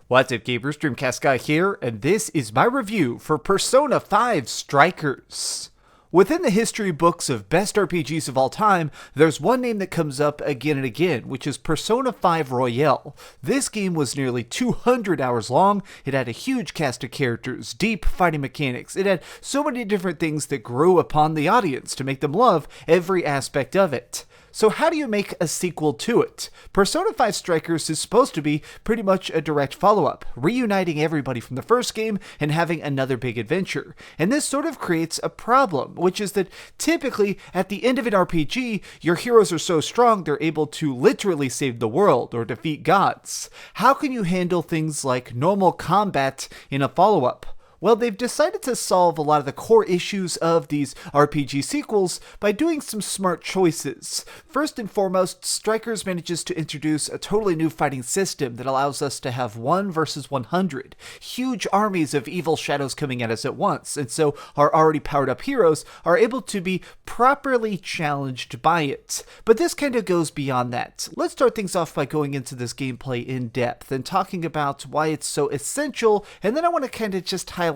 What's up, gamers? DreamcastGuy here, and this is my review for Persona 5 Strikers. Within the history books of best RPGs of all time, there's one name that comes up again and again, which is Persona 5 Royale. This game was nearly 200 hours long, it had a huge cast of characters, deep fighting mechanics, it had so many different things that grew upon the audience to make them love every aspect of it. So how do you make a sequel to it? Persona 5 Strikers is supposed to be pretty much a direct follow-up, reuniting everybody from the first game and having another big adventure. And this sort of creates a problem, which is that typically at the end of an RPG, your heroes are so strong they're able to literally save the world or defeat gods. How can you handle things like normal combat in a follow-up? Well, they've decided to solve a lot of the core issues of these RPG sequels by doing some smart choices. First and foremost, Strikers manages to introduce a totally new fighting system that allows us to have 1 versus 100. Huge armies of evil shadows coming at us at once, and so our already powered up heroes are able to be properly challenged by it. But this kind of goes beyond that. Let's start things off by going into this gameplay in depth and talking about why it's so essential, and then I want to kind of just highlight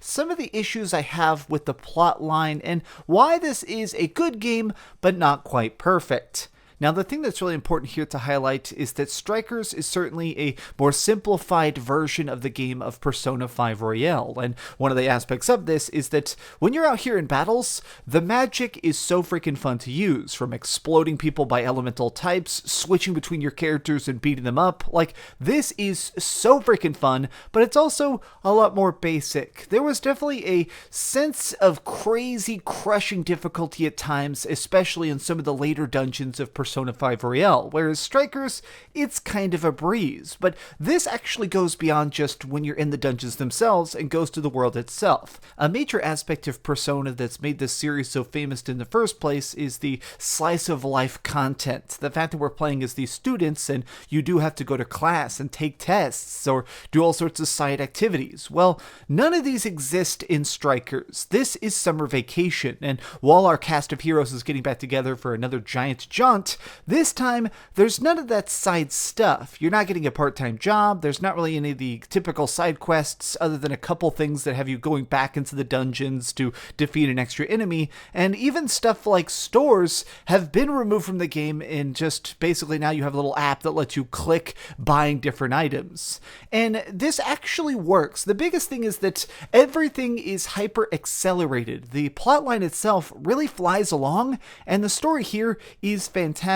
some of the issues I have with the plot line and why this is a good game but not quite perfect. Now, the thing that's really important here to highlight is that Strikers is certainly a more simplified version of the game of Persona 5 Royale, and one of the aspects of this is that when you're out here in battles, the magic is so freaking fun to use, from exploding people by elemental types, switching between your characters and beating them up. Like, this is so freaking fun, but it's also a lot more basic. There was definitely a sense of crazy, crushing difficulty at times, especially in some of the later dungeons of Persona 5 Royale, whereas Strikers, it's kind of a breeze. But this actually goes beyond just when you're in the dungeons themselves and goes to the world itself. A major aspect of Persona that's made this series so famous in the first place is the slice of life content. The fact that we're playing as these students and you do have to go to class and take tests or do all sorts of side activities. Well, none of these exist in Strikers. This is summer vacation, and while our cast of heroes is getting back together for another giant jaunt, this time, there's none of that side stuff. You're not getting a part-time job, there's not really any of the typical side quests other than a couple things that have you going back into the dungeons to defeat an extra enemy, and even stuff like stores have been removed from the game, and just basically now you have a little app that lets you click buying different items. And this actually works. The biggest thing is that everything is hyper-accelerated. The plotline itself really flies along, and the story here is fantastic.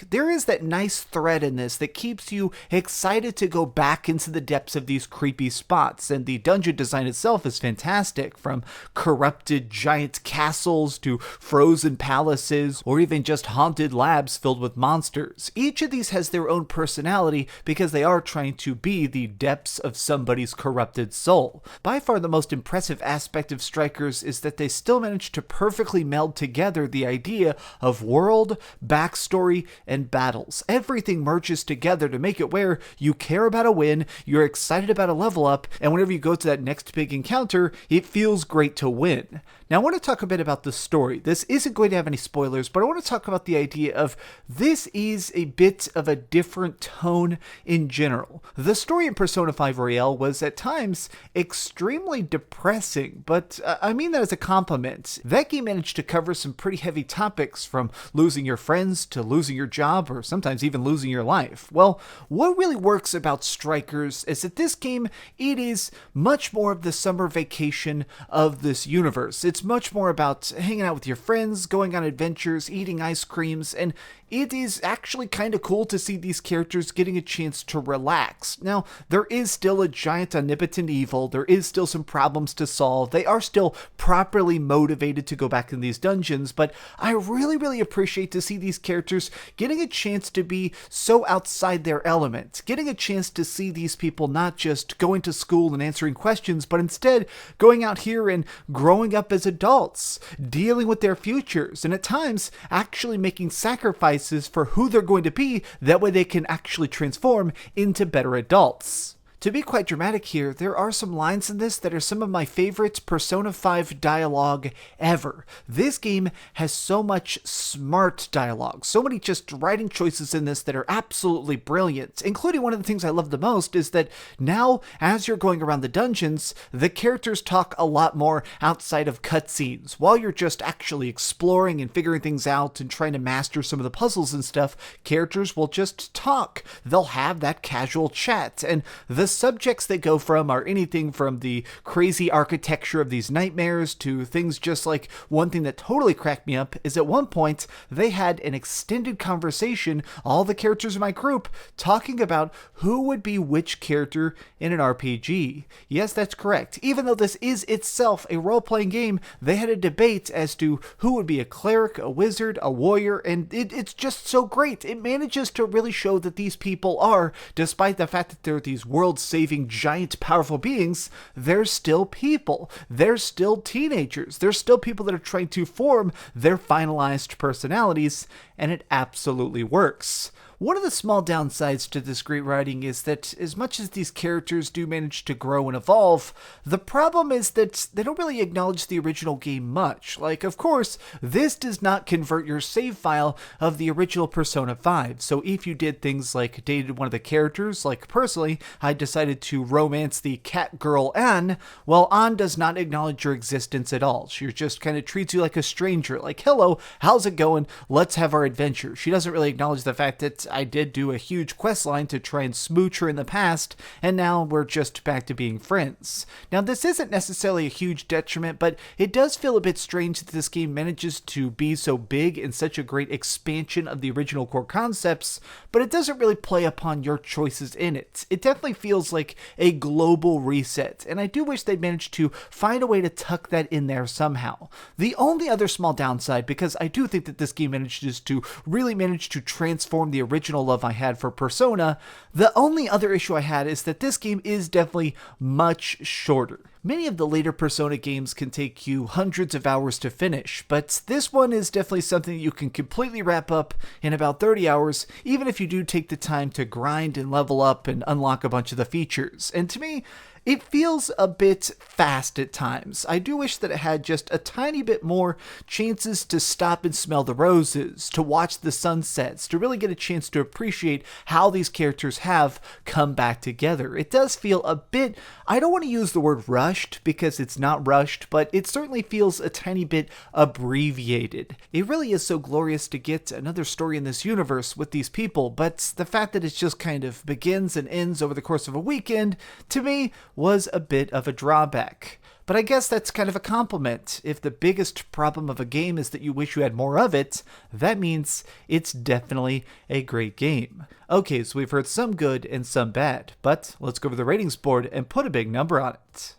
There is that nice thread in this that keeps you excited to go back into the depths of these creepy spots, and the dungeon design itself is fantastic, from corrupted giant castles to frozen palaces, or even just haunted labs filled with monsters. Each of these has their own personality because they are trying to be the depths of somebody's corrupted soul. By far the most impressive aspect of Strikers is that they still manage to perfectly meld together the idea of world, backstory, and battles. Everything merges together to make it where you care about a win, you're excited about a level up, and whenever you go to that next big encounter, it feels great to win. Now, I want to talk a bit about the story. This isn't going to have any spoilers, but I want to talk about the idea of this is a bit of a different tone in general. The story in Persona 5 Royale was at times extremely depressing, but I mean that as a compliment. That game managed to cover some pretty heavy topics, from losing your friends to losing your job, or sometimes even losing your life. Well, what really works about Strikers is that this game, it is much more of the summer vacation of this universe. It's much more about hanging out with your friends, going on adventures, eating ice creams, and it is actually kind of cool to see these characters getting a chance to relax. Now, there is still a giant omnipotent evil, there is still some problems to solve, they are still properly motivated to go back in these dungeons, but I really appreciate to see these characters getting a chance to be so outside their element, getting a chance to see these people not just going to school and answering questions, but instead going out here and growing up as adults, dealing with their futures, and at times actually making sacrifices for who they're going to be, that way they can actually transform into better adults. To be quite dramatic here, there are some lines in this that are some of my favorite Persona 5 dialogue ever. This game has so much smart dialogue, so many just writing choices in this that are absolutely brilliant, including one of the things I love the most is that now, as you're going around the dungeons, the characters talk a lot more outside of cutscenes. While you're just actually exploring and figuring things out and trying to master some of the puzzles and stuff, characters will just talk. They'll have that casual chat, and the subjects they go from are anything from the crazy architecture of these nightmares to things just like one thing that totally cracked me up is at one point they had an extended conversation, all the characters in my group, talking about who would be which character in an RPG. Yes, that's correct. Even though this is itself a role-playing game, they had a debate as to who would be a cleric, a wizard, a warrior, and it's just so great. It manages to really show that these people are, despite the fact that they're these world-saving, giant, powerful beings, they're still people. They're still teenagers. They're still people that are trying to form their finalized personalities, and it absolutely works. One of the small downsides to this great writing is that as much as these characters do manage to grow and evolve, the problem is that they don't really acknowledge the original game much. Like, of course, this does not convert your save file of the original Persona 5, so if you did things like dated one of the characters, like personally, I decided to romance the cat girl Anne, well, Anne does not acknowledge your existence at all. She just kind of treats you like a stranger, like, hello, how's it going? Let's have our adventure. She doesn't really acknowledge the fact that I did do a huge quest line to try and smooch her in the past, and now we're just back to being friends. Now, this isn't necessarily a huge detriment, but it does feel a bit strange that this game manages to be so big and such a great expansion of the original core concepts, but it doesn't really play upon your choices in it. It definitely feels like a global reset, and I do wish they'd managed to find a way to tuck that in there somehow. The only other small downside, because I do think that this game manages to really manage to transform the original love I had for Persona, the only other issue I had is that this game is definitely much shorter. Many of the later Persona games can take you hundreds of hours to finish, but this one is definitely something you can completely wrap up in about 30 hours, even if you do take the time to grind and level up and unlock a bunch of the features. And to me, it feels a bit fast at times. I do wish that it had just a tiny bit more chances to stop and smell the roses, to watch the sunsets, to really get a chance to appreciate how these characters have come back together. It does feel a bit, I don't want to use the word rushed because it's not rushed, but it certainly feels a tiny bit abbreviated. It really is so glorious to get another story in this universe with these people, but the fact that it just kind of begins and ends over the course of a weekend, to me, was a bit of a drawback. But I guess that's kind of a compliment. If the biggest problem of a game is that you wish you had more of it, that means it's definitely a great game. Okay, so we've heard some good and some bad, but let's go over the ratings board and put a big number on it.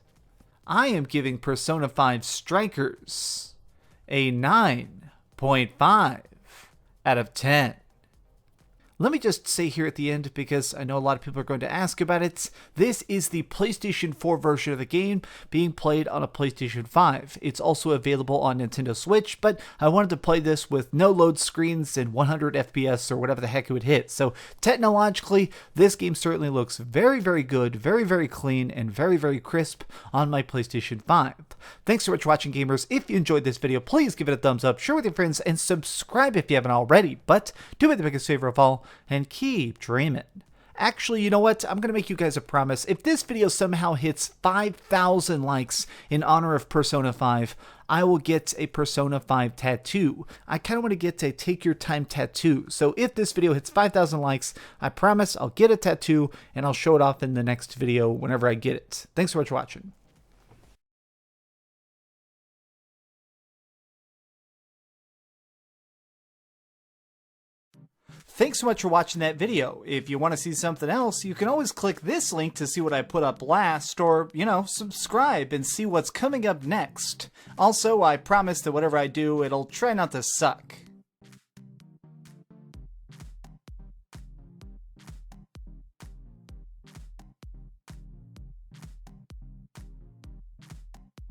I am giving Persona 5 Strikers a 9.5 out of 10. Let me just say here at the end, because I know a lot of people are going to ask about it, this is the PlayStation 4 version of the game being played on a PlayStation 5. It's also available on Nintendo Switch, but I wanted to play this with no load screens and 100 FPS or whatever the heck it would hit. So technologically, this game certainly looks very, very good, very, very clean, and very, very crisp on my PlayStation 5. Thanks so much for watching, gamers. If you enjoyed this video, please give it a thumbs up, share with your friends, and subscribe if you haven't already. But do me the biggest favor of all, and keep dreaming. Actually, you know what? I'm going to make you guys a promise. If this video somehow hits 5,000 likes in honor of Persona 5, I will get a Persona 5 tattoo. I kind of want to get a Take Your Time tattoo. So if this video hits 5,000 likes, I promise I'll get a tattoo and I'll show it off in the next video whenever I get it. Thanks so much for watching. Thanks so much for watching that video. If you want to see something else, you can always click this link to see what I put up last, or, subscribe and see what's coming up next. Also, I promise that whatever I do, it'll try not to suck.